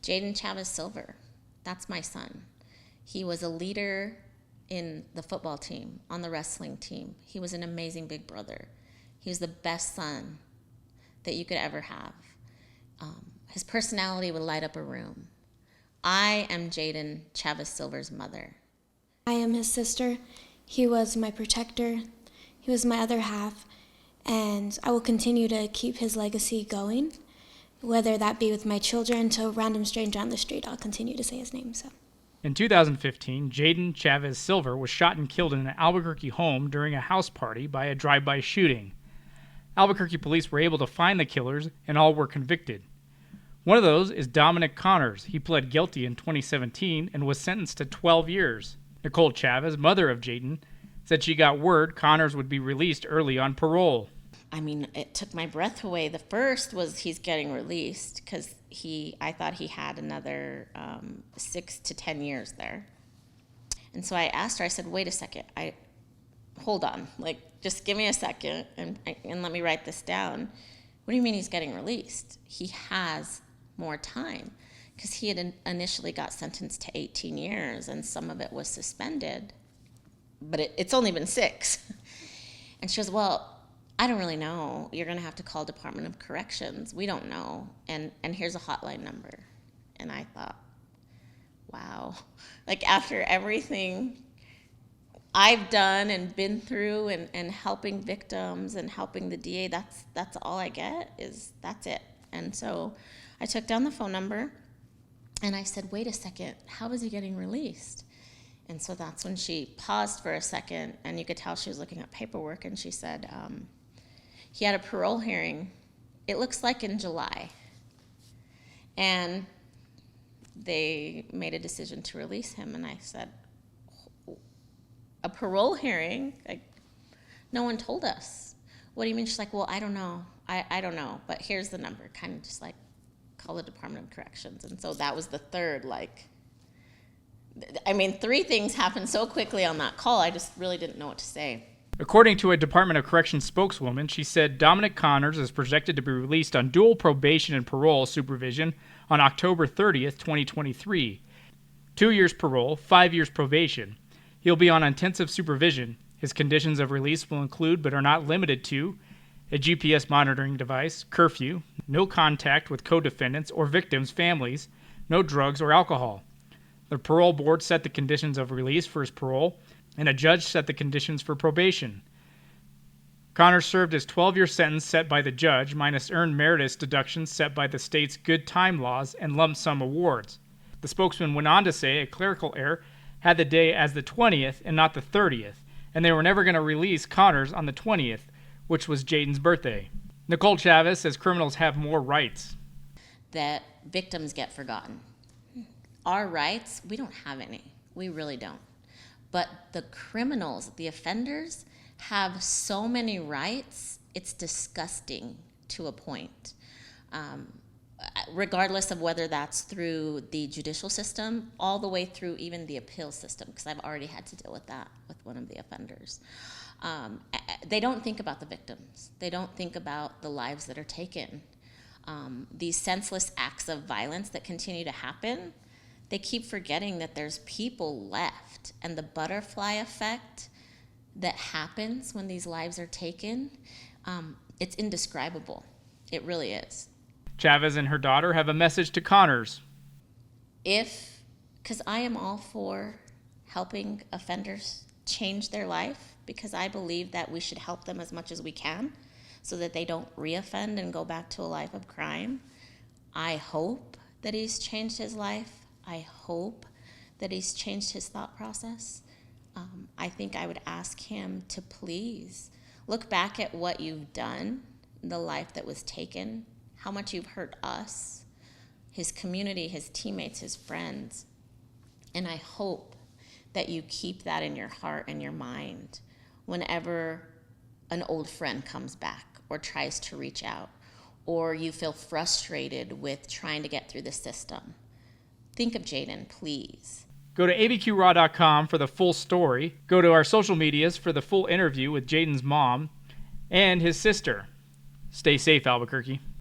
Jaden Chavez Silver, that's my son. He was a leader in the football team, on the wrestling team. He was an amazing big brother. He was the best son that you could ever have. His personality would light up a room. I am Jaden Chavez Silver's mother. I am his sister. He was my protector. He was my other half. And I will continue to keep his legacy going, whether that be with my children to a random stranger on the street. I'll continue to say his name. So. In 2015, Jaden Chavez Silver was shot and killed in an Albuquerque home during a house party by a drive-by shooting. Albuquerque police were able to find the killers, and all were convicted. One of those is Dominic Connors. He pled guilty in 2017 and was sentenced to 12 years. Nicole Chavez, mother of Jaden, said she got word Connors would be released early on parole. I mean, it took my breath away. The first was he's getting released because I thought he had another 6 to 10 years there. And so I asked her, I said, wait a second, hold on, just give me a second and let me write this down. What do you mean he's getting released? He has more time because he had initially got sentenced to 18 years and some of it was suspended, but it's only been 6. And she goes, well, I don't really know. You're going to have to call Department of Corrections. We don't know. And here's a hotline number. And I thought, wow. After everything I've done and been through and helping victims and helping the DA, that's all I get that's it. And so I took down the phone number and I said, wait a second, how is he getting released? And so that's when she paused for a second and you could tell she was looking at paperwork and she said, he had a parole hearing, it looks like in July. And they made a decision to release him. And I said, a parole hearing? No one told us. What do you mean? She's like, well, I don't know. I don't know, but here's the number. Kind of just call the Department of Corrections. And so that was the third, 3 things happened so quickly on that call, I just really didn't know what to say. According to a Department of Corrections spokeswoman, she said Dominic Connors is projected to be released on dual probation and parole supervision on October 30th, 2023. 2 years parole, 5 years probation. He'll be on intensive supervision. His conditions of release will include, but are not limited to, a GPS monitoring device, curfew, no contact with co-defendants or victims' families, no drugs or alcohol. The parole board set the conditions of release for his parole, and a judge set the conditions for probation. Connors served his 12-year sentence set by the judge, minus earned meritus deductions set by the state's good time laws and lump sum awards. The spokesman went on to say a clerical error had the day as the 20th and not the 30th, and they were never going to release Connors on the 20th, which was Jaden's birthday. Nicole Chavez says criminals have more rights. That victims get forgotten. Our rights, we don't have any. We really don't. But the criminals, the offenders, have so many rights, it's disgusting to a point. Regardless of whether that's through the judicial system, all the way through even the appeals system, because I've already had to deal with that with one of the offenders. They don't think about the victims. They don't think about the lives that are taken. These senseless acts of violence that continue to happen, they keep forgetting that there's people left, and the butterfly effect that happens when these lives are taken, it's indescribable. It really is. Chavez and her daughter have a message to Connors. Because I am all for helping offenders change their life, because I believe that we should help them as much as we can so that they don't reoffend and go back to a life of crime. I hope that he's changed his life. I hope that he's changed his thought process. I think I would ask him to please look back at what you've done, the life that was taken, how much you've hurt us, his community, his teammates, his friends. And I hope that you keep that in your heart and your mind whenever an old friend comes back or tries to reach out, or you feel frustrated with trying to get through the system. Think of Jaden, please. Go to abqraw.com for the full story. Go to our social medias for the full interview with Jaden's mom and his sister. Stay safe, Albuquerque.